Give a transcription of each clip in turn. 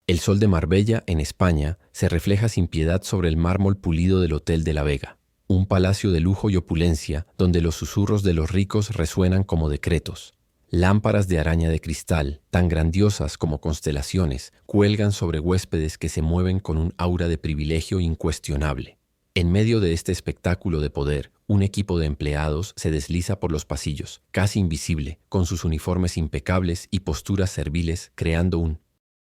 El sol de Marbella, en España, se refleja sin piedad sobre el mármol pulido del Hotel de la Vega, un palacio de lujo y opulencia donde los susurros de los ricos resuenan como decretos. Lámparas de araña de cristal, tan grandiosas como constelaciones, cuelgan sobre huéspedes que se mueven con un aura de privilegio incuestionable. En medio de este espectáculo de poder, un equipo de empleados se desliza por los pasillos, casi invisible, con sus uniformes impecables y posturas serviles, creando un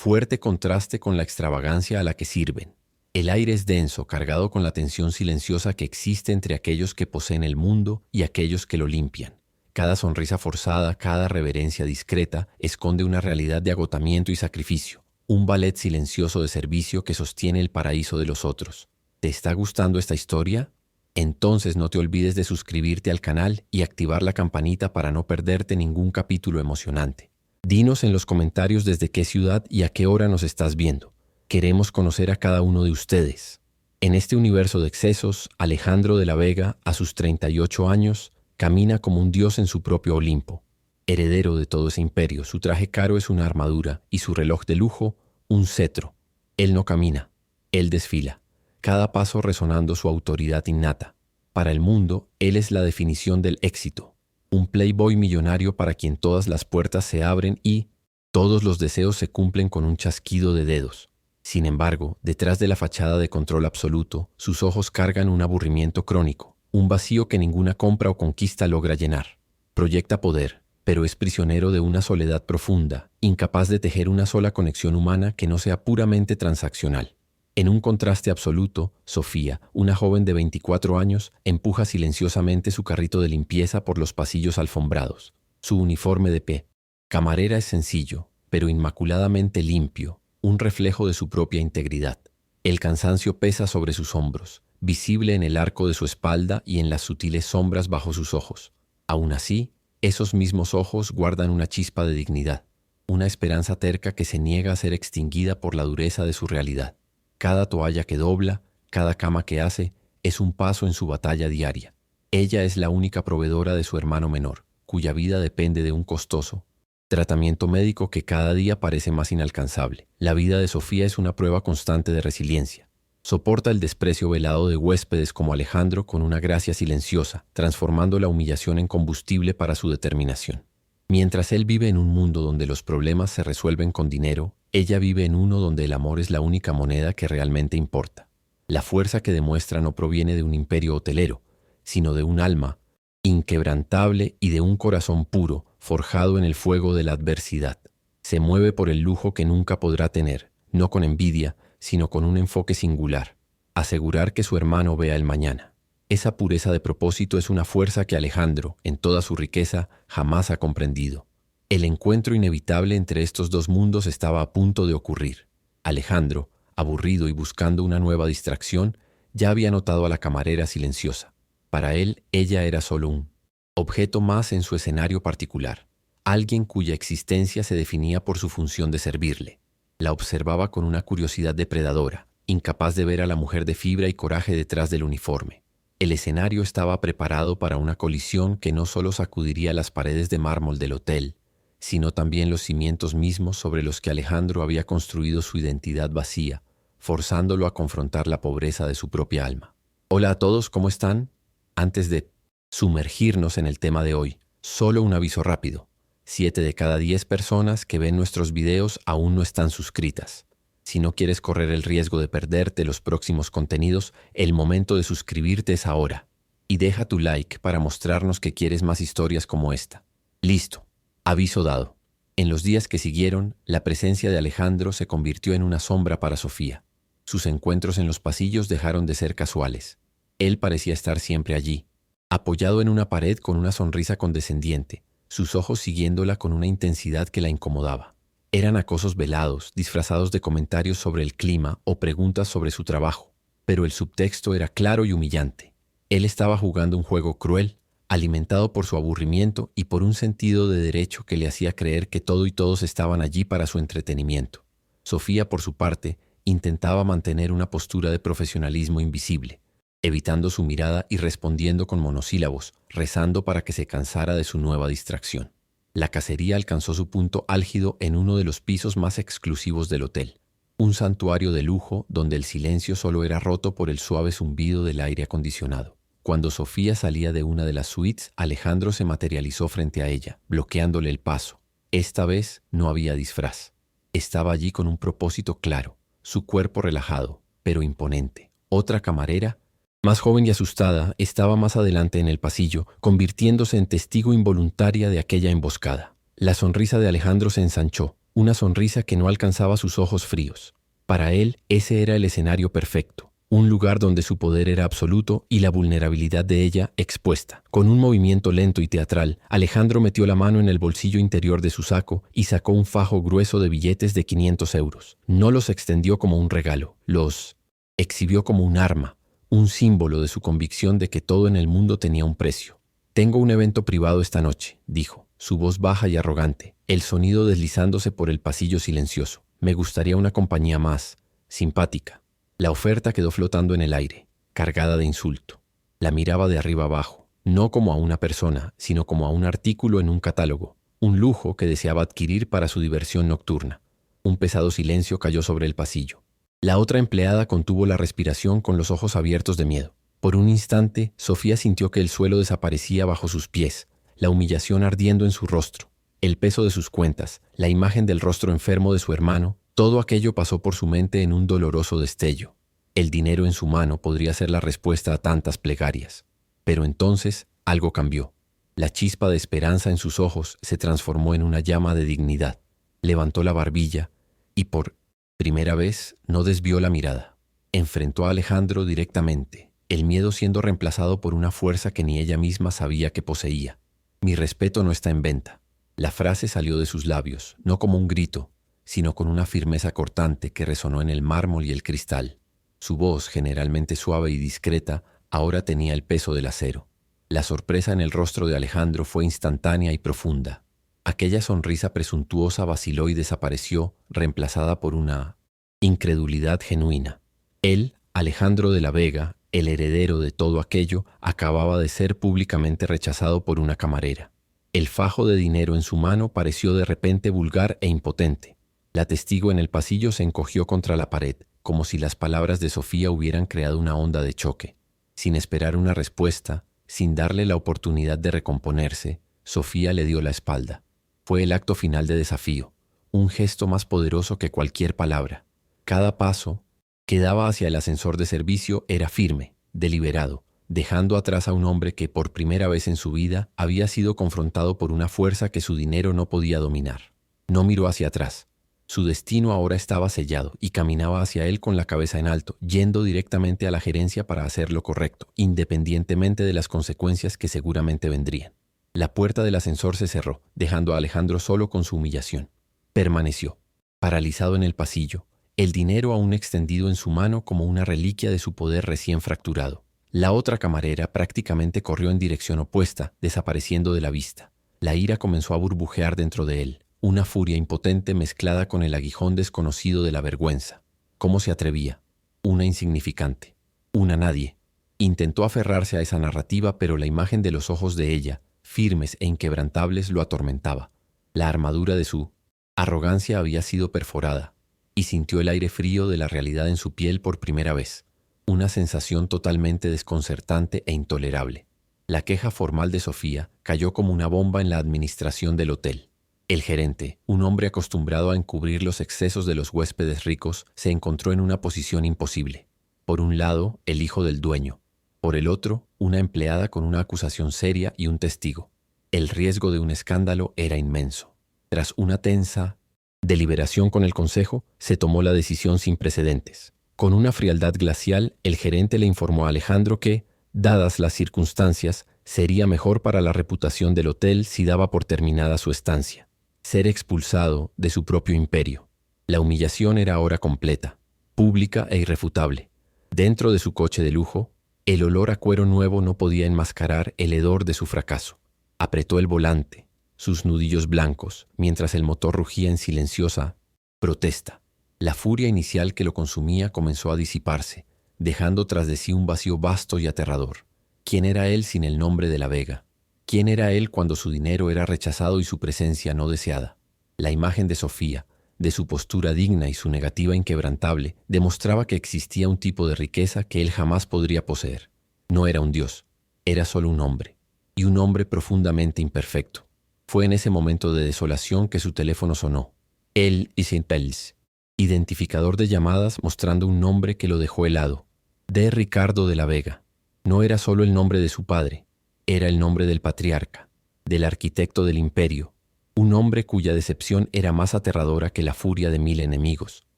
fuerte contraste con la extravagancia a la que sirven. El aire es denso, cargado con la tensión silenciosa que existe entre aquellos que poseen el mundo y aquellos que lo limpian. Cada sonrisa forzada, cada reverencia discreta, esconde una realidad de agotamiento y sacrificio, un ballet silencioso de servicio que sostiene el paraíso de los otros. ¿Te está gustando esta historia? Entonces no te olvides de suscribirte al canal y activar la campanita para no perderte ningún capítulo emocionante. Dinos en los comentarios desde qué ciudad y a qué hora nos estás viendo. Queremos conocer a cada uno de ustedes. En este universo de excesos, Alejandro de la Vega, a sus 38 años, camina como un dios en su propio Olimpo. Heredero de todo ese imperio, su traje caro es una armadura y su reloj de lujo, un cetro. Él no camina, él desfila, cada paso resonando su autoridad innata. Para el mundo, él es la definición del éxito. Un playboy millonario para quien todas las puertas se abren y todos los deseos se cumplen con un chasquido de dedos. Sin embargo, detrás de la fachada de control absoluto, sus ojos cargan un aburrimiento crónico. Un vacío que ninguna compra o conquista logra llenar. Proyecta poder, pero es prisionero de una soledad profunda, incapaz de tejer una sola conexión humana que no sea puramente transaccional. En un contraste absoluto, Sofía, una joven de 24 años, empuja silenciosamente su carrito de limpieza por los pasillos alfombrados. Su uniforme de camarera es sencillo, pero inmaculadamente limpio, un reflejo de su propia integridad. El cansancio pesa sobre sus hombros, visible en el arco de su espalda y en las sutiles sombras bajo sus ojos. Aún así, esos mismos ojos guardan una chispa de dignidad, una esperanza terca que se niega a ser extinguida por la dureza de su realidad. Cada toalla que dobla, cada cama que hace, es un paso en su batalla diaria. Ella es la única proveedora de su hermano menor, cuya vida depende de un costoso tratamiento médico que cada día parece más inalcanzable. La vida de Sofía es una prueba constante de resiliencia. Soporta el desprecio velado de huéspedes como Alejandro con una gracia silenciosa, transformando la humillación en combustible para su determinación. Mientras él vive en un mundo donde los problemas se resuelven con dinero, ella vive en uno donde el amor es la única moneda que realmente importa. La fuerza que demuestra no proviene de un imperio hotelero, sino de un alma inquebrantable y de un corazón puro, forjado en el fuego de la adversidad. Se mueve por el lujo que nunca podrá tener, no con envidia, sino con un enfoque singular, asegurar que su hermano vea el mañana. Esa pureza de propósito es una fuerza que Alejandro, en toda su riqueza, jamás ha comprendido. El encuentro inevitable entre estos dos mundos estaba a punto de ocurrir. Alejandro, aburrido y buscando una nueva distracción, ya había notado a la camarera silenciosa. Para él, ella era solo un objeto más en su escenario particular, alguien cuya existencia se definía por su función de servirle. La observaba con una curiosidad depredadora, incapaz de ver a la mujer de fibra y coraje detrás del uniforme. El escenario estaba preparado para una colisión que no solo sacudiría las paredes de mármol del hotel, sino también los cimientos mismos sobre los que Alejandro había construido su identidad vacía, forzándolo a confrontar la pobreza de su propia alma. Hola a todos, ¿cómo están? Antes de sumergirnos en el tema de hoy, solo un aviso rápido. 7 de cada 10 personas que ven nuestros videos aún no están suscritas. Si no quieres correr el riesgo de perderte los próximos contenidos, el momento de suscribirte es ahora. Y deja tu like para mostrarnos que quieres más historias como esta. Listo. Aviso dado. En los días que siguieron, la presencia de Alejandro se convirtió en una sombra para Sofía. Sus encuentros en los pasillos dejaron de ser casuales. Él parecía estar siempre allí, apoyado en una pared con una sonrisa condescendiente, sus ojos siguiéndola con una intensidad que la incomodaba. Eran acosos velados, disfrazados de comentarios sobre el clima o preguntas sobre su trabajo, pero el subtexto era claro y humillante. Él estaba jugando un juego cruel, alimentado por su aburrimiento y por un sentido de derecho que le hacía creer que todo y todos estaban allí para su entretenimiento. Sofía, por su parte, intentaba mantener una postura de profesionalismo invisible, evitando su mirada y respondiendo con monosílabos, rezando para que se cansara de su nueva distracción. La cacería alcanzó su punto álgido en uno de los pisos más exclusivos del hotel. un santuario de lujo donde el silencio solo era roto por el suave zumbido del aire acondicionado. Cuando Sofía salía de una de las suites, Alejandro se materializó frente a ella, bloqueándole el paso. Esta vez no había disfraz. Estaba allí con un propósito claro, su cuerpo relajado, pero imponente. Otra camarera, más joven y asustada, estaba más adelante en el pasillo, convirtiéndose en testigo involuntaria de aquella emboscada. La sonrisa de Alejandro se ensanchó, una sonrisa que no alcanzaba sus ojos fríos. Para él, ese era el escenario perfecto. Un lugar donde su poder era absoluto y la vulnerabilidad de ella expuesta. Con un movimiento lento y teatral, Alejandro metió la mano en el bolsillo interior de su saco y sacó un fajo grueso de billetes de 500 euros. No los extendió como un regalo, los exhibió como un arma, un símbolo de su convicción de que todo en el mundo tenía un precio. «Tengo un evento privado esta noche», dijo, su voz baja y arrogante, el sonido deslizándose por el pasillo silencioso. «Me gustaría una compañía más simpática». La oferta quedó flotando en el aire, cargada de insulto. La miraba de arriba abajo, no como a una persona, sino como a un artículo en un catálogo, un lujo que deseaba adquirir para su diversión nocturna. Un pesado silencio cayó sobre el pasillo. La otra empleada contuvo la respiración con los ojos abiertos de miedo. Por un instante, Sofía sintió que el suelo desaparecía bajo sus pies, la humillación ardiendo en su rostro, el peso de sus cuentas, la imagen del rostro enfermo de su hermano. Todo aquello pasó por su mente en un doloroso destello. El dinero en su mano podría ser la respuesta a tantas plegarias. Pero entonces algo cambió. La chispa de esperanza en sus ojos se transformó en una llama de dignidad. Levantó la barbilla y por primera vez no desvió la mirada. Enfrentó a Alejandro directamente, el miedo siendo reemplazado por una fuerza que ni ella misma sabía que poseía. «Mi respeto no está en venta». La frase salió de sus labios, no como un grito, sino con una firmeza cortante que resonó en el mármol y el cristal. Su voz, generalmente suave y discreta, ahora tenía el peso del acero. La sorpresa en el rostro de Alejandro fue instantánea y profunda. Aquella sonrisa presuntuosa vaciló y desapareció, reemplazada por una incredulidad genuina. Él, Alejandro de la Vega, el heredero de todo aquello, acababa de ser públicamente rechazado por una camarera. El fajo de dinero en su mano pareció de repente vulgar e impotente. La testigo en el pasillo se encogió contra la pared, como si las palabras de Sofía hubieran creado una onda de choque. Sin esperar una respuesta, sin darle la oportunidad de recomponerse, Sofía le dio la espalda. Fue el acto final de desafío, un gesto más poderoso que cualquier palabra. Cada paso que daba hacia el ascensor de servicio era firme, deliberado, dejando atrás a un hombre que por primera vez en su vida había sido confrontado por una fuerza que su dinero no podía dominar. No miró hacia atrás. Su destino ahora estaba sellado y caminaba hacia él con la cabeza en alto, yendo directamente a la gerencia para hacer lo correcto, independientemente de las consecuencias que seguramente vendrían. La puerta del ascensor se cerró, dejando a Alejandro solo con su humillación. Permaneció, paralizado en el pasillo, el dinero aún extendido en su mano como una reliquia de su poder recién fracturado. La otra camarera prácticamente corrió en dirección opuesta, desapareciendo de la vista. La ira comenzó a burbujear dentro de él. Una furia impotente mezclada con el aguijón desconocido de la vergüenza. ¿Cómo se atrevía? Una insignificante. Una nadie. Intentó aferrarse a esa narrativa, pero la imagen de los ojos de ella, firmes e inquebrantables, lo atormentaba. La armadura de su arrogancia había sido perforada, y sintió el aire frío de la realidad en su piel por primera vez. Una sensación totalmente desconcertante e intolerable. La queja formal de Sofía cayó como una bomba en la administración del hotel. El gerente, un hombre acostumbrado a encubrir los excesos de los huéspedes ricos, se encontró en una posición imposible. Por un lado, el hijo del dueño. Por el otro, una empleada con una acusación seria y un testigo. El riesgo de un escándalo era inmenso. Tras una tensa deliberación con el consejo, se tomó la decisión sin precedentes. Con una frialdad glacial, el gerente le informó a Alejandro que, dadas las circunstancias, sería mejor para la reputación del hotel si daba por terminada su estancia. Ser expulsado de su propio imperio. La humillación era ahora completa, pública e irrefutable. Dentro de su coche de lujo, el olor a cuero nuevo no podía enmascarar el hedor de su fracaso. Apretó el volante, sus nudillos blancos, mientras el motor rugía en silenciosa protesta. La furia inicial que lo consumía comenzó a disiparse, dejando tras de sí un vacío vasto y aterrador. ¿Quién era él sin el nombre de la Vega? ¿Quién era él cuando su dinero era rechazado y su presencia no deseada? La imagen de Sofía, de su postura digna y su negativa inquebrantable, demostraba que existía un tipo de riqueza que él jamás podría poseer. No era un dios, era solo un hombre, y un hombre profundamente imperfecto. Fue en ese momento de desolación que su teléfono sonó. Él y Saint-Pels, identificador de llamadas mostrando un nombre que lo dejó helado. D. Ricardo de la Vega. No era solo el nombre de su padre, era el nombre del patriarca, del arquitecto del imperio, un hombre cuya decepción era más aterradora que la furia de 1000 enemigos.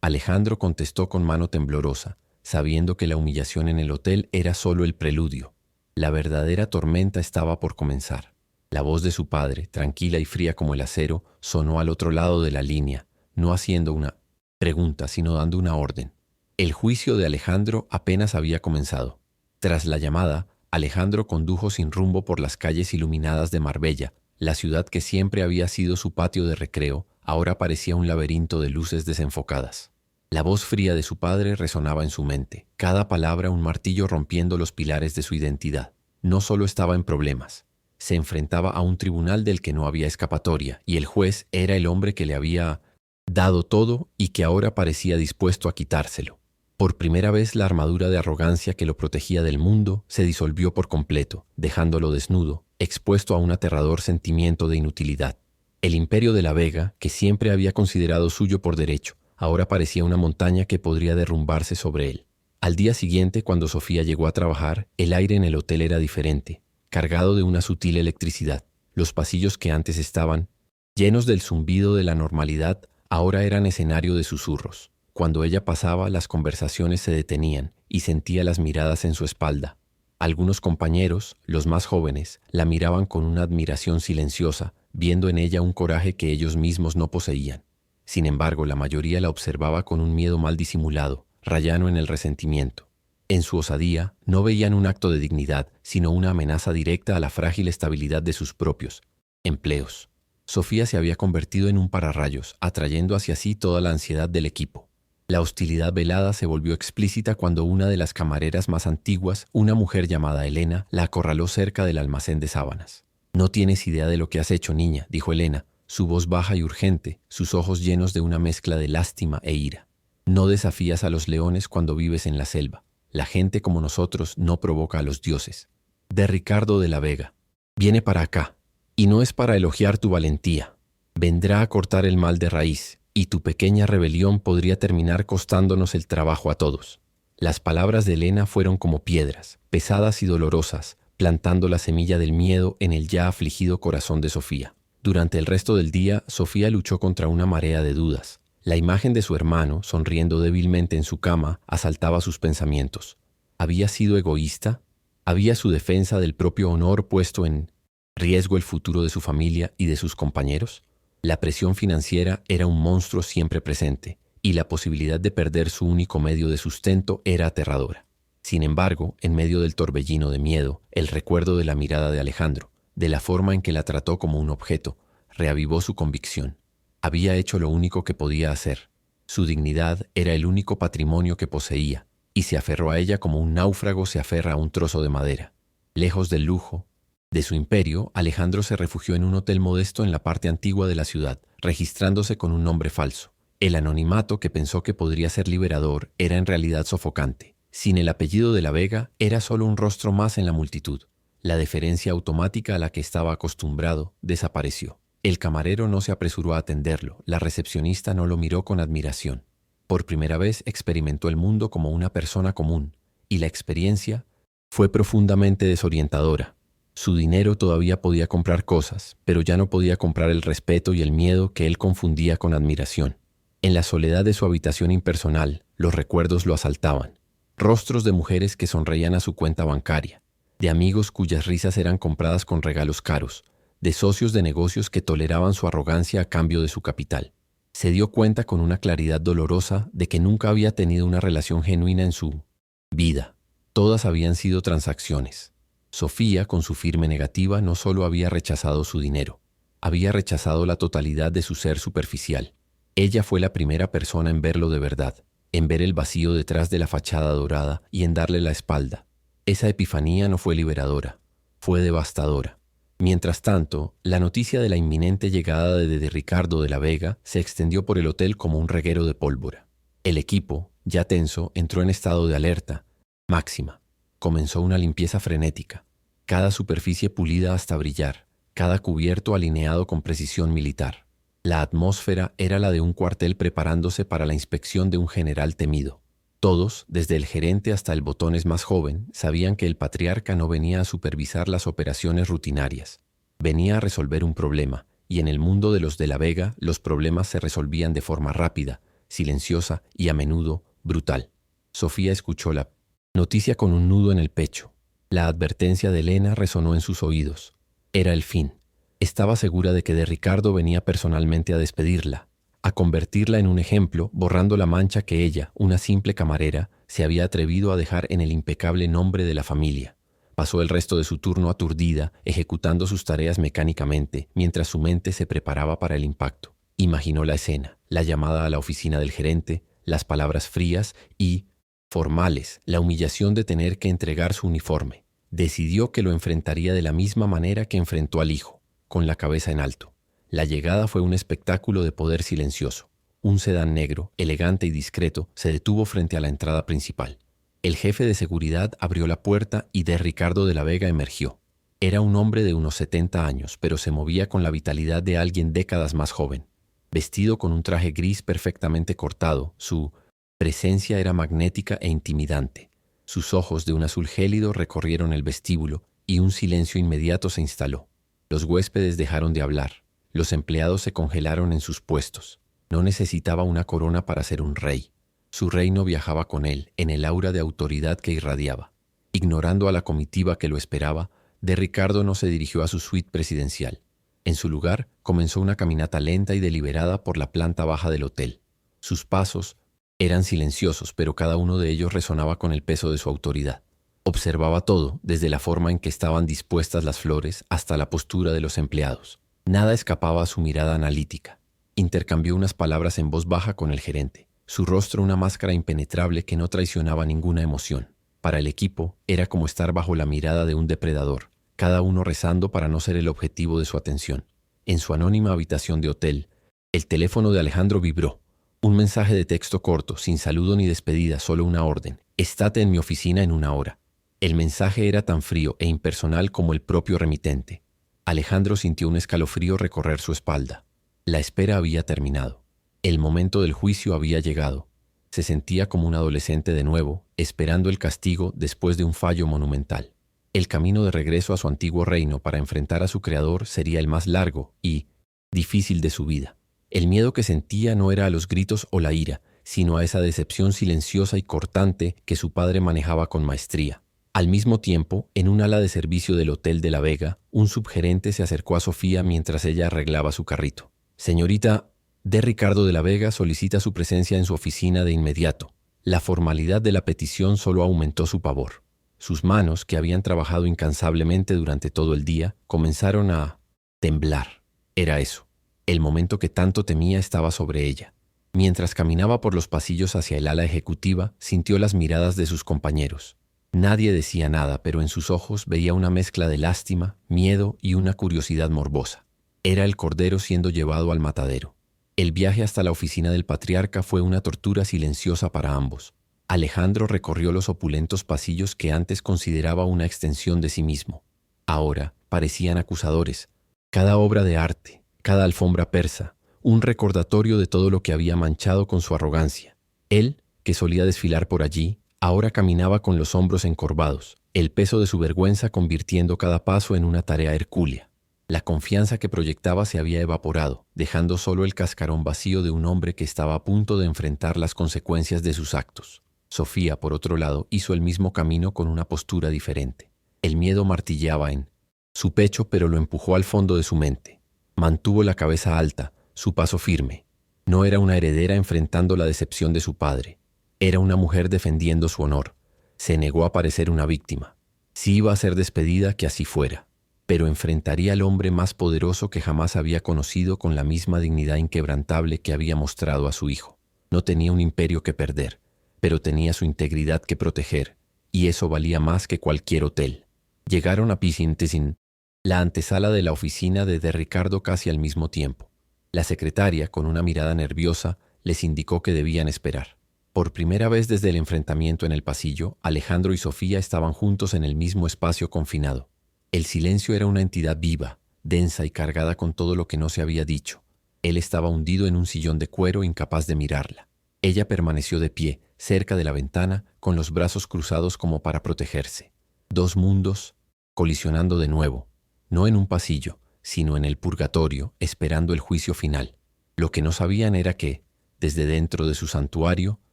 Alejandro contestó con mano temblorosa, sabiendo que la humillación en el hotel era solo el preludio. La verdadera tormenta estaba por comenzar. La voz de su padre, tranquila y fría como el acero, sonó al otro lado de la línea, no haciendo una pregunta, sino dando una orden. El juicio de Alejandro apenas había comenzado. Tras la llamada, Alejandro condujo sin rumbo por las calles iluminadas de Marbella. La ciudad que siempre había sido su patio de recreo, ahora parecía un laberinto de luces desenfocadas. La voz fría de su padre resonaba en su mente, cada palabra un martillo rompiendo los pilares de su identidad. No solo estaba en problemas, se enfrentaba a un tribunal del que no había escapatoria, y el juez era el hombre que le había dado todo y que ahora parecía dispuesto a quitárselo. Por primera vez la armadura de arrogancia que lo protegía del mundo se disolvió por completo, dejándolo desnudo, expuesto a un aterrador sentimiento de inutilidad. El imperio de la Vega, que siempre había considerado suyo por derecho, ahora parecía una montaña que podría derrumbarse sobre él. Al día siguiente, cuando Sofía llegó a trabajar, el aire en el hotel era diferente, cargado de una sutil electricidad. Los pasillos que antes estaban llenos del zumbido de la normalidad, ahora eran escenario de susurros. Cuando ella pasaba, las conversaciones se detenían y sentía las miradas en su espalda. Algunos compañeros, los más jóvenes, la miraban con una admiración silenciosa, viendo en ella un coraje que ellos mismos no poseían. Sin embargo, la mayoría la observaba con un miedo mal disimulado, rayano en el resentimiento. En su osadía, no veían un acto de dignidad, sino una amenaza directa a la frágil estabilidad de sus propios empleos. Sofía se había convertido en un pararrayos, atrayendo hacia sí toda la ansiedad del equipo. La hostilidad velada se volvió explícita cuando una de las camareras más antiguas, una mujer llamada Elena, la acorraló cerca del almacén de sábanas. «No tienes idea de lo que has hecho, niña», dijo Elena, su voz baja y urgente, sus ojos llenos de una mezcla de lástima e ira. «No desafías a los leones cuando vives en la selva. La gente como nosotros no provoca a los dioses». De Ricardo de la Vega. «Viene para acá, y no es para elogiar tu valentía. Vendrá a cortar el mal de raíz, y tu pequeña rebelión podría terminar costándonos el trabajo a todos». Las palabras de Elena fueron como piedras, pesadas y dolorosas, plantando la semilla del miedo en el ya afligido corazón de Sofía. Durante el resto del día, Sofía luchó contra una marea de dudas. La imagen de su hermano, sonriendo débilmente en su cama, asaltaba sus pensamientos. ¿Había sido egoísta? ¿Había su defensa del propio honor puesto en riesgo el futuro de su familia y de sus compañeros? La presión financiera era un monstruo siempre presente, y la posibilidad de perder su único medio de sustento era aterradora. Sin embargo, en medio del torbellino de miedo, el recuerdo de la mirada de Alejandro, de la forma en que la trató como un objeto, reavivó su convicción. Había hecho lo único que podía hacer. Su dignidad era el único patrimonio que poseía, y se aferró a ella como un náufrago se aferra a un trozo de madera. Lejos del lujo de su imperio, Alejandro se refugió en un hotel modesto en la parte antigua de la ciudad, registrándose con un nombre falso. El anonimato, que pensó que podría ser liberador, era en realidad sofocante. Sin el apellido de la Vega, era solo un rostro más en la multitud. La deferencia automática a la que estaba acostumbrado desapareció. El camarero no se apresuró a atenderlo, la recepcionista no lo miró con admiración. Por primera vez experimentó el mundo como una persona común, y la experiencia fue profundamente desorientadora. Su dinero todavía podía comprar cosas, pero ya no podía comprar el respeto y el miedo que él confundía con admiración. En la soledad de su habitación impersonal, los recuerdos lo asaltaban. Rostros de mujeres que sonreían a su cuenta bancaria, de amigos cuyas risas eran compradas con regalos caros, de socios de negocios que toleraban su arrogancia a cambio de su capital. Se dio cuenta con una claridad dolorosa de que nunca había tenido una relación genuina en su vida. Todas habían sido transacciones. Sofía, con su firme negativa, no solo había rechazado su dinero, había rechazado la totalidad de su ser superficial. Ella fue la primera persona en verlo de verdad, en ver el vacío detrás de la fachada dorada y en darle la espalda. Esa epifanía no fue liberadora, fue devastadora. Mientras tanto, la noticia de la inminente llegada de Ricardo de la Vega se extendió por el hotel como un reguero de pólvora. El equipo, ya tenso, entró en estado de alerta máxima. Comenzó una limpieza frenética. Cada superficie pulida hasta brillar, cada cubierto alineado con precisión militar. La atmósfera era la de un cuartel preparándose para la inspección de un general temido. Todos, desde el gerente hasta el botones más joven, sabían que el patriarca no venía a supervisar las operaciones rutinarias. Venía a resolver un problema, y en el mundo de los de la Vega los problemas se resolvían de forma rápida, silenciosa y a menudo brutal. Sofía escuchó la noticia con un nudo en el pecho. La advertencia de Elena resonó en sus oídos. Era el fin. Estaba segura de que de Ricardo venía personalmente a despedirla, a convertirla en un ejemplo, borrando la mancha que ella, una simple camarera, se había atrevido a dejar en el impecable nombre de la familia. Pasó el resto de su turno aturdida, ejecutando sus tareas mecánicamente, mientras su mente se preparaba para el impacto. Imaginó la escena, la llamada a la oficina del gerente, las palabras frías y formales, la humillación de tener que entregar su uniforme. Decidió que lo enfrentaría de la misma manera que enfrentó al hijo, con la cabeza en alto. La llegada fue un espectáculo de poder silencioso. Un sedán negro, elegante y discreto, se detuvo frente a la entrada principal. El jefe de seguridad abrió la puerta y de Ricardo de la Vega emergió. Era un hombre de unos 70 años, pero se movía con la vitalidad de alguien décadas más joven. Vestido con un traje gris perfectamente cortado, su presencia era magnética e intimidante. Sus ojos de un azul gélido recorrieron el vestíbulo y un silencio inmediato se instaló. Los huéspedes dejaron de hablar. Los empleados se congelaron en sus puestos. No necesitaba una corona para ser un rey. Su reino viajaba con él, en el aura de autoridad que irradiaba. Ignorando a la comitiva que lo esperaba, de Ricardo no se dirigió a su suite presidencial. En su lugar, comenzó una caminata lenta y deliberada por la planta baja del hotel. Sus pasos eran silenciosos, pero cada uno de ellos resonaba con el peso de su autoridad. Observaba todo, desde la forma en que estaban dispuestas las flores hasta la postura de los empleados. Nada escapaba a su mirada analítica. Intercambió unas palabras en voz baja con el gerente. Su rostro una máscara impenetrable que no traicionaba ninguna emoción. Para el equipo, era como estar bajo la mirada de un depredador, cada uno rezando para no ser el objetivo de su atención. En su anónima habitación de hotel, el teléfono de Alejandro vibró. Un mensaje de texto corto, sin saludo ni despedida, solo una orden. Estate en mi oficina en 1 hora. El mensaje era tan frío e impersonal como el propio remitente. Alejandro sintió un escalofrío recorrer su espalda. La espera había terminado. El momento del juicio había llegado. Se sentía como un adolescente de nuevo, esperando el castigo después de un fallo monumental. El camino de regreso a su antiguo reino para enfrentar a su creador sería el más largo y difícil de su vida. El miedo que sentía no era a los gritos o la ira, sino a esa decepción silenciosa y cortante que su padre manejaba con maestría. Al mismo tiempo, en un ala de servicio del Hotel de la Vega, un subgerente se acercó a Sofía mientras ella arreglaba su carrito. «Señorita, de Ricardo de la Vega solicita su presencia en su oficina de inmediato». La formalidad de la petición solo aumentó su pavor. Sus manos, que habían trabajado incansablemente durante todo el día, comenzaron a temblar. Era eso. El momento que tanto temía estaba sobre ella. Mientras caminaba por los pasillos hacia el ala ejecutiva, sintió las miradas de sus compañeros. Nadie decía nada, pero en sus ojos veía una mezcla de lástima, miedo y una curiosidad morbosa. Era el cordero siendo llevado al matadero. El viaje hasta la oficina del patriarca fue una tortura silenciosa para ambos. Alejandro recorrió los opulentos pasillos que antes consideraba una extensión de sí mismo. Ahora parecían acusadores. Cada obra de arte, cada alfombra persa, un recordatorio de todo lo que había manchado con su arrogancia. Él, que solía desfilar por allí, ahora caminaba con los hombros encorvados, el peso de su vergüenza convirtiendo cada paso en una tarea hercúlea. La confianza que proyectaba se había evaporado, dejando solo el cascarón vacío de un hombre que estaba a punto de enfrentar las consecuencias de sus actos. Sofía, por otro lado, hizo el mismo camino con una postura diferente. El miedo martilleaba en su pecho, pero lo empujó al fondo de su mente. Mantuvo la cabeza alta, su paso firme. No era una heredera enfrentando la decepción de su padre. Era una mujer defendiendo su honor. Se negó a parecer una víctima. Si iba a ser despedida, que así fuera. Pero enfrentaría al hombre más poderoso que jamás había conocido con la misma dignidad inquebrantable que había mostrado a su hijo. No tenía un imperio que perder, pero tenía su integridad que proteger, y eso valía más que cualquier hotel. Llegaron a Pisintesin, la antesala de la oficina de Ricardo casi al mismo tiempo. La secretaria, con una mirada nerviosa, les indicó que debían esperar. Por primera vez desde el enfrentamiento en el pasillo, Alejandro y Sofía estaban juntos en el mismo espacio confinado. El silencio era una entidad viva, densa y cargada con todo lo que no se había dicho. Él estaba hundido en un sillón de cuero, incapaz de mirarla. Ella permaneció de pie, cerca de la ventana, con los brazos cruzados como para protegerse. Dos mundos colisionando de nuevo, no en un pasillo, sino en el purgatorio, esperando el juicio final. Lo que no sabían era que, desde dentro de su santuario,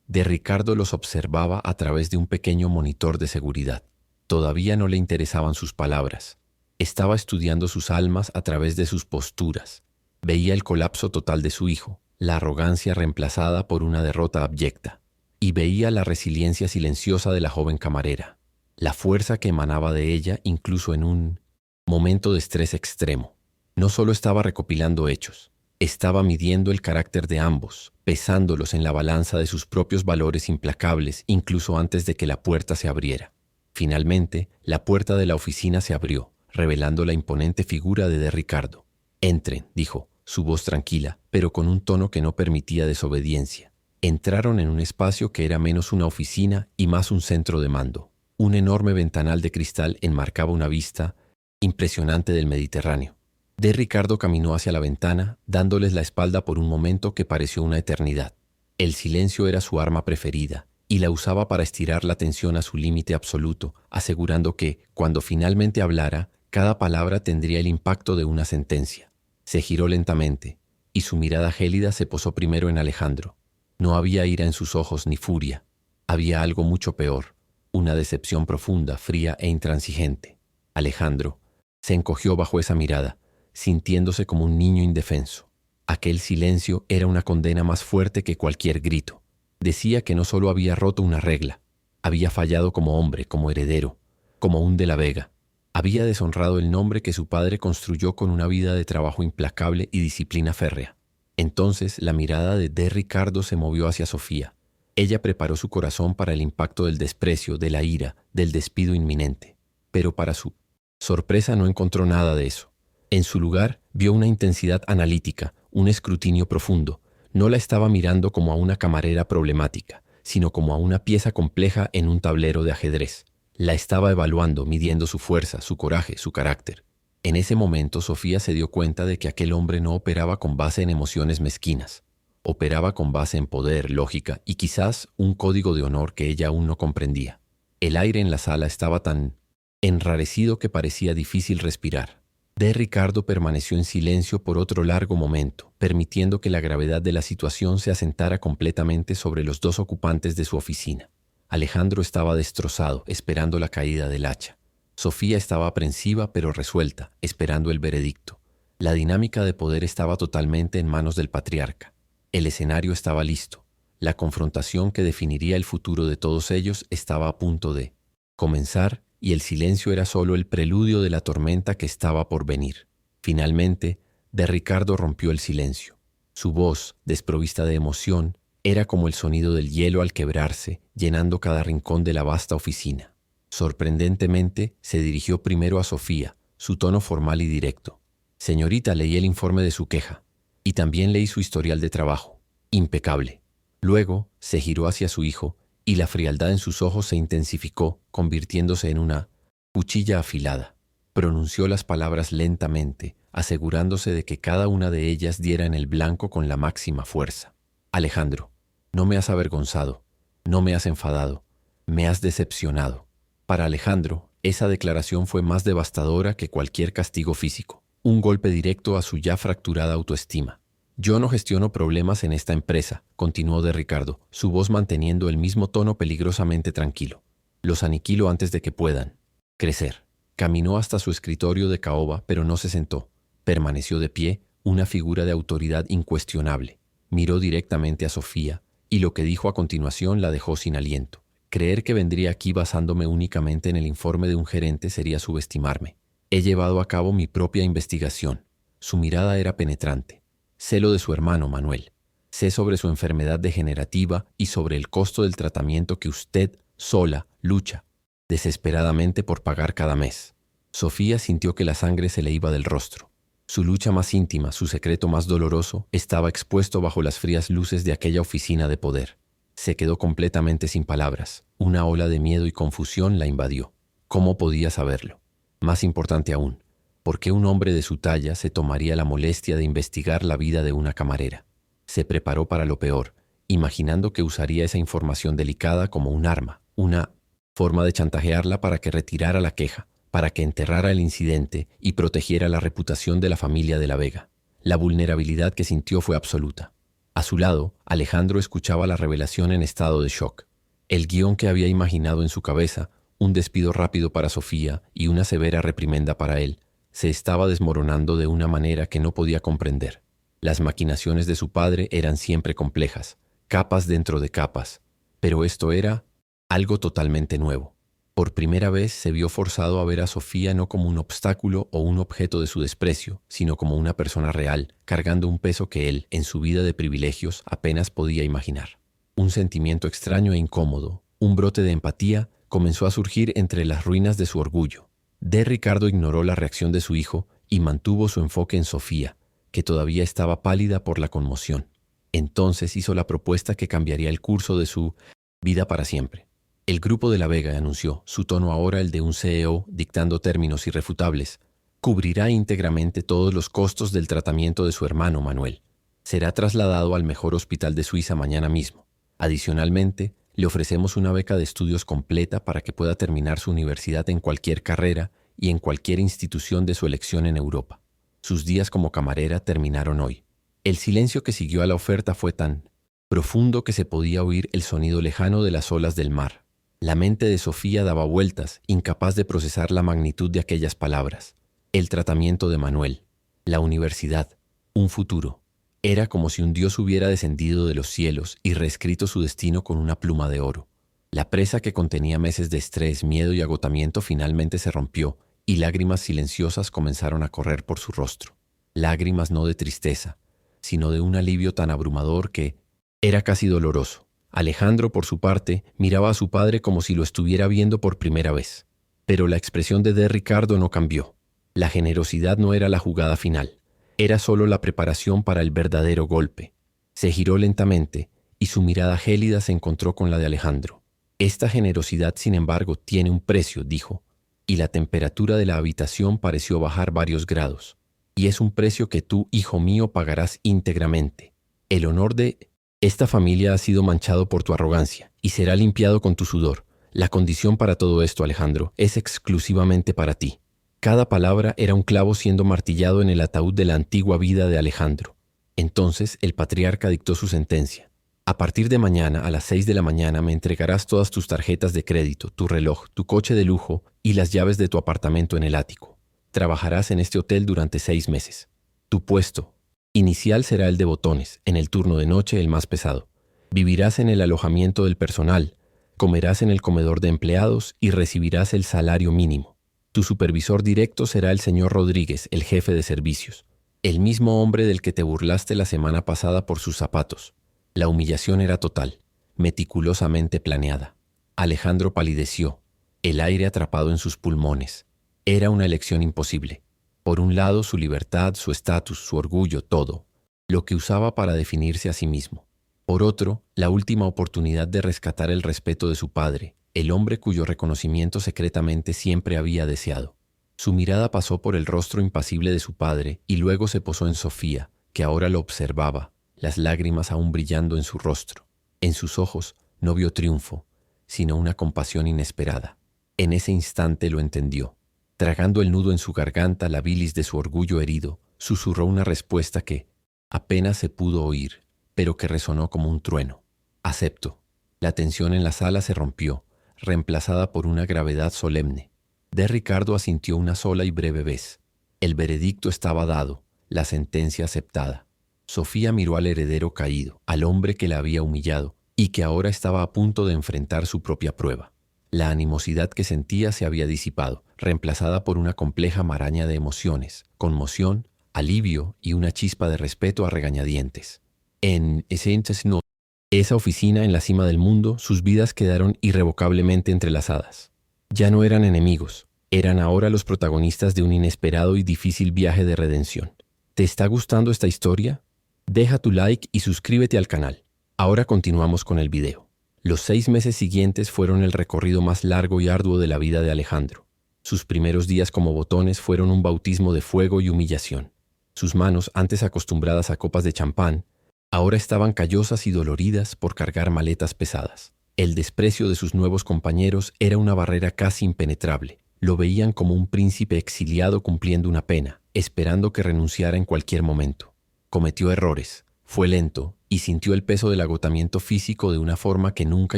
de Ricardo los observaba a través de un pequeño monitor de seguridad. Todavía no le interesaban sus palabras. Estaba estudiando sus almas a través de sus posturas. Veía el colapso total de su hijo, la arrogancia reemplazada por una derrota abyecta, y veía la resiliencia silenciosa de la joven camarera, la fuerza que emanaba de ella incluso en un momento de estrés extremo. No solo estaba recopilando hechos, estaba midiendo el carácter de ambos, pesándolos en la balanza de sus propios valores implacables incluso antes de que la puerta se abriera. Finalmente, la puerta de la oficina se abrió, revelando la imponente figura de Ricardo. «Entren», dijo, su voz tranquila, pero con un tono que no permitía desobediencia. Entraron en un espacio que era menos una oficina y más un centro de mando. Un enorme ventanal de cristal enmarcaba una vista impresionante del Mediterráneo. Ricardo caminó hacia la ventana, dándoles la espalda por un momento que pareció una eternidad. El silencio era su arma preferida, y la usaba para estirar la tensión a su límite absoluto, asegurando que, cuando finalmente hablara, cada palabra tendría el impacto de una sentencia. Se giró lentamente, y su mirada gélida se posó primero en Alejandro. No había ira en sus ojos ni furia. Había algo mucho peor, una decepción profunda, fría e intransigente. Alejandro se encogió bajo esa mirada, sintiéndose como un niño indefenso. Aquel silencio era una condena más fuerte que cualquier grito. Decía que no solo había roto una regla, había fallado como hombre, como heredero, como un de la Vega. Había deshonrado el nombre que su padre construyó con una vida de trabajo implacable y disciplina férrea. Entonces la mirada de Ricardo se movió hacia Sofía. Ella preparó su corazón para el impacto del desprecio, de la ira, del despido inminente. Pero para su sorpresa no encontró nada de eso. En su lugar vio una intensidad analítica, un escrutinio profundo. No la estaba mirando como a una camarera problemática, sino como a una pieza compleja en un tablero de ajedrez. La estaba evaluando, midiendo su fuerza, su coraje, su carácter. En ese momento Sofía se dio cuenta de que aquel hombre no operaba con base en emociones mezquinas. Operaba con base en poder, lógica y quizás un código de honor que ella aún no comprendía. El aire en la sala estaba tan enrarecido que parecía difícil respirar. Ricardo permaneció en silencio por otro largo momento, permitiendo que la gravedad de la situación se asentara completamente sobre los dos ocupantes de su oficina. Alejandro estaba destrozado, esperando la caída del hacha. Sofía estaba aprensiva pero resuelta, esperando el veredicto. La dinámica de poder estaba totalmente en manos del patriarca. El escenario estaba listo. La confrontación que definiría el futuro de todos ellos estaba a punto de comenzar, y el silencio era solo el preludio de la tormenta que estaba por venir. Finalmente, Ricardo rompió el silencio. Su voz, desprovista de emoción, era como el sonido del hielo al quebrarse, llenando cada rincón de la vasta oficina. Sorprendentemente, se dirigió primero a Sofía, su tono formal y directo. «Señorita, leí el informe de su queja, y también leí su historial de trabajo. Impecable». Luego, se giró hacia su hijo, y la frialdad en sus ojos se intensificó, convirtiéndose en una cuchilla afilada. Pronunció las palabras lentamente, asegurándose de que cada una de ellas diera en el blanco con la máxima fuerza. «Alejandro, no me has avergonzado, no me has enfadado, me has decepcionado». Para Alejandro, esa declaración fue más devastadora que cualquier castigo físico, un golpe directo a su ya fracturada autoestima. «Yo no gestiono problemas en esta empresa», continuó Ricardo, su voz manteniendo el mismo tono peligrosamente tranquilo. «Los aniquilo antes de que puedan crecer». Caminó hasta su escritorio de caoba, pero no se sentó. Permaneció de pie, una figura de autoridad incuestionable. Miró directamente a Sofía, y lo que dijo a continuación la dejó sin aliento. «Creer que vendría aquí basándome únicamente en el informe de un gerente sería subestimarme. He llevado a cabo mi propia investigación». Su mirada era penetrante. «Sé lo de su hermano, Manuel. Sé sobre su enfermedad degenerativa y sobre el costo del tratamiento que usted sola lucha desesperadamente por pagar cada mes. Sofía sintió que la sangre se le iba del rostro. Su lucha más íntima, su secreto más doloroso, estaba expuesto bajo las frías luces de aquella oficina de poder. Se quedó completamente sin palabras. Una ola de miedo y confusión la invadió. ¿Cómo podía saberlo? Más importante aún, ¿por qué un hombre de su talla se tomaría la molestia de investigar la vida de una camarera? Se preparó para lo peor, imaginando que usaría esa información delicada como un arma, una forma de chantajearla para que retirara la queja, para que enterrara el incidente y protegiera la reputación de la familia de la Vega. La vulnerabilidad que sintió fue absoluta. A su lado, Alejandro escuchaba la revelación en estado de shock. El guión que había imaginado en su cabeza, un despido rápido para Sofía y una severa reprimenda para él, se estaba desmoronando de una manera que no podía comprender. Las maquinaciones de su padre eran siempre complejas, capas dentro de capas, pero esto era algo totalmente nuevo. Por primera vez se vio forzado a ver a Sofía no como un obstáculo o un objeto de su desprecio, sino como una persona real, cargando un peso que él, en su vida de privilegios, apenas podía imaginar. Un sentimiento extraño e incómodo, un brote de empatía, comenzó a surgir entre las ruinas de su orgullo. D. Ricardo ignoró la reacción de su hijo y mantuvo su enfoque en Sofía, que todavía estaba pálida por la conmoción. Entonces hizo la propuesta que cambiaría el curso de su vida para siempre. El grupo de la Vega anunció, su tono ahora el de un CEO dictando términos irrefutables, cubrirá íntegramente todos los costos del tratamiento de su hermano Manuel. Será trasladado al mejor hospital de Suiza mañana mismo. Adicionalmente, le ofrecemos una beca de estudios completa para que pueda terminar su universidad en cualquier carrera y en cualquier institución de su elección en Europa. Sus días como camarera terminaron hoy. El silencio que siguió a la oferta fue tan profundo que se podía oír el sonido lejano de las olas del mar. La mente de Sofía daba vueltas, incapaz de procesar la magnitud de aquellas palabras. El tratamiento de Manuel, la universidad, un futuro. Era como si un dios hubiera descendido de los cielos y reescrito su destino con una pluma de oro. La presa que contenía meses de estrés, miedo y agotamiento finalmente se rompió y lágrimas silenciosas comenzaron a correr por su rostro. Lágrimas no de tristeza, sino de un alivio tan abrumador que era casi doloroso. Alejandro, por su parte, miraba a su padre como si lo estuviera viendo por primera vez. Pero la expresión de D. Ricardo no cambió. La generosidad no era la jugada final. Era solo la preparación para el verdadero golpe. Se giró lentamente y su mirada gélida se encontró con la de Alejandro. Esta generosidad, sin embargo, tiene un precio, dijo, y la temperatura de la habitación pareció bajar varios grados. Y es un precio que tú, hijo mío, pagarás íntegramente. El honor de esta familia ha sido manchado por tu arrogancia y será limpiado con tu sudor. La condición para todo esto, Alejandro, es exclusivamente para ti. Cada palabra era un clavo siendo martillado en el ataúd de la antigua vida de Alejandro. Entonces el patriarca dictó su sentencia. A partir de mañana, a las 6 de la mañana, me entregarás todas tus tarjetas de crédito, tu reloj, tu coche de lujo y las llaves de tu apartamento en el ático. Trabajarás en este hotel durante 6 meses. Tu puesto inicial será el de botones, en el turno de noche el más pesado. Vivirás en el alojamiento del personal, comerás en el comedor de empleados y recibirás el salario mínimo. Tu supervisor directo será el señor Rodríguez, el jefe de servicios, el mismo hombre del que te burlaste la semana pasada por sus zapatos. La humillación era total, meticulosamente planeada. Alejandro palideció, el aire atrapado en sus pulmones. Era una elección imposible. Por un lado, su libertad, su estatus, su orgullo, todo, lo que usaba para definirse a sí mismo. Por otro, la última oportunidad de rescatar el respeto de su padre, el hombre cuyo reconocimiento secretamente siempre había deseado. Su mirada pasó por el rostro impasible de su padre y luego se posó en Sofía, que ahora lo observaba, las lágrimas aún brillando en su rostro. En sus ojos no vio triunfo, sino una compasión inesperada. En ese instante lo entendió. Tragando el nudo en su garganta, la bilis de su orgullo herido, susurró una respuesta que apenas se pudo oír, pero que resonó como un trueno. Acepto. La tensión en la sala se rompió, reemplazada por una gravedad solemne. D. Ricardo asintió una sola y breve vez. El veredicto estaba dado, la sentencia aceptada. Sofía miró al heredero caído, al hombre que la había humillado y que ahora estaba a punto de enfrentar su propia prueba. La animosidad que sentía se había disipado, reemplazada por una compleja maraña de emociones, conmoción, alivio y una chispa de respeto a regañadientes. En esa oficina en la cima del mundo, sus vidas quedaron irrevocablemente entrelazadas. Ya no eran enemigos, Eran ahora los protagonistas de un inesperado y difícil viaje de redención. ¿Te está gustando esta historia? Deja tu like y suscríbete al canal. Ahora continuamos con el video. Los 6 meses siguientes fueron el recorrido más largo y arduo de la vida de Alejandro. Sus primeros días como botones fueron un bautismo de fuego y humillación. Sus manos, antes acostumbradas a copas de champán, ahora estaban callosas y doloridas por cargar maletas pesadas. El desprecio de sus nuevos compañeros era una barrera casi impenetrable. Lo veían como un príncipe exiliado cumpliendo una pena, esperando que renunciara en cualquier momento. Cometió errores, fue lento y sintió el peso del agotamiento físico de una forma que nunca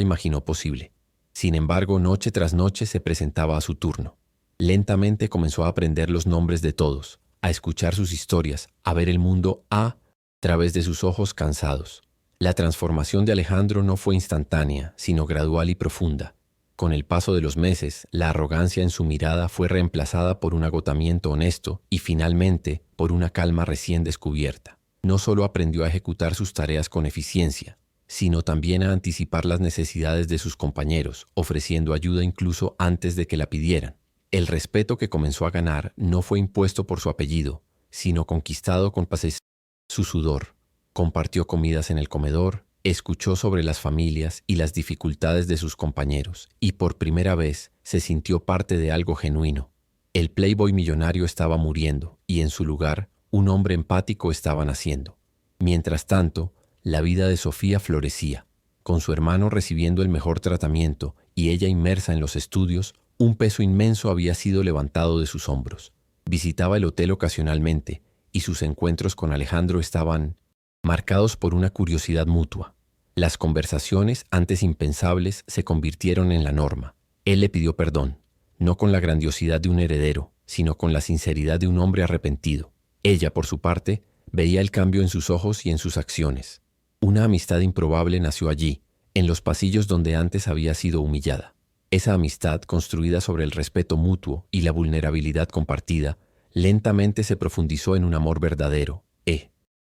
imaginó posible. Sin embargo, noche tras noche se presentaba a su turno. Lentamente comenzó a aprender los nombres de todos, a escuchar sus historias, a ver el mundo a través de sus ojos cansados. La transformación de Alejandro no fue instantánea, sino gradual y profunda. Con el paso de los meses, la arrogancia en su mirada fue reemplazada por un agotamiento honesto y finalmente por una calma recién descubierta. No solo aprendió a ejecutar sus tareas con eficiencia, sino también a anticipar las necesidades de sus compañeros, ofreciendo ayuda incluso antes de que la pidieran. El respeto que comenzó a ganar no fue impuesto por su apellido, sino conquistado con su sudor. Compartió comidas en el comedor, escuchó sobre las familias y las dificultades de sus compañeros, y por primera vez se sintió parte de algo genuino. El playboy millonario estaba muriendo, y en su lugar, un hombre empático estaba naciendo. Mientras tanto, la vida de Sofía florecía. Con su hermano recibiendo el mejor tratamiento y ella inmersa en los estudios, un peso inmenso había sido levantado de sus hombros. Visitaba el hotel ocasionalmente, y sus encuentros con Alejandro estaban marcados por una curiosidad mutua. Las conversaciones, antes impensables, se convirtieron en la norma. Él le pidió perdón, no con la grandiosidad de un heredero, sino con la sinceridad de un hombre arrepentido. Ella, por su parte, veía el cambio en sus ojos y en sus acciones. Una amistad improbable nació allí, en los pasillos donde antes había sido humillada. Esa amistad, construida sobre el respeto mutuo y la vulnerabilidad compartida, lentamente se profundizó en un amor verdadero,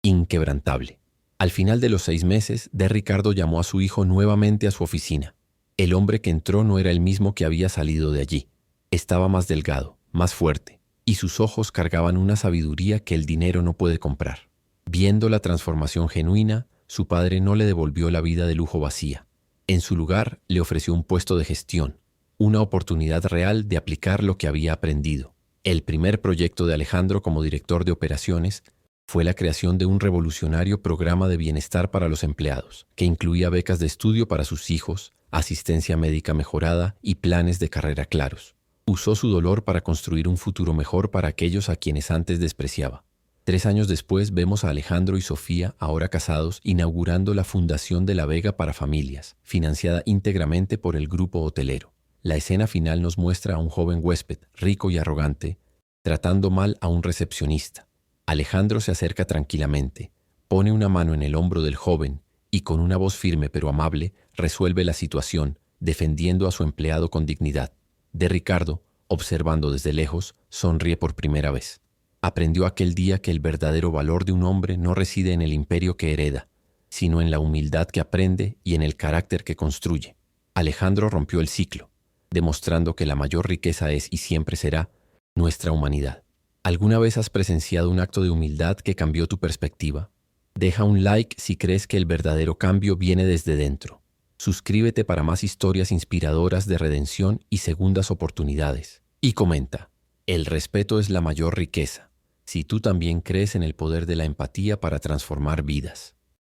inquebrantable. Al final de los 6 meses, D. Ricardo llamó a su hijo nuevamente a su oficina. El hombre que entró no era el mismo que había salido de allí. Estaba más delgado, más fuerte, y sus ojos cargaban una sabiduría que el dinero no puede comprar. Viendo la transformación genuina, su padre no le devolvió la vida de lujo vacía. En su lugar, le ofreció un puesto de gestión, una oportunidad real de aplicar lo que había aprendido. El primer proyecto de Alejandro como director de operaciones fue la creación de un revolucionario programa de bienestar para los empleados, que incluía becas de estudio para sus hijos, asistencia médica mejorada y planes de carrera claros. Usó su dolor para construir un futuro mejor para aquellos a quienes antes despreciaba. 3 años después vemos a Alejandro y Sofía, ahora casados, inaugurando la Fundación de la Vega para Familias, financiada íntegramente por el grupo hotelero. La escena final nos muestra a un joven huésped, rico y arrogante, tratando mal a un recepcionista. Alejandro se acerca tranquilamente, pone una mano en el hombro del joven y con una voz firme pero amable resuelve la situación, defendiendo a su empleado con dignidad. D. Ricardo, observando desde lejos, sonríe por primera vez. Aprendió aquel día que el verdadero valor de un hombre no reside en el imperio que hereda, sino en la humildad que aprende y en el carácter que construye. Alejandro rompió el ciclo, demostrando que la mayor riqueza es y siempre será nuestra humanidad. ¿Alguna vez has presenciado un acto de humildad que cambió tu perspectiva? Deja un like si crees que el verdadero cambio viene desde dentro. Suscríbete para más historias inspiradoras de redención y segundas oportunidades. Y comenta, el respeto es la mayor riqueza, si tú también crees en el poder de la empatía para transformar vidas.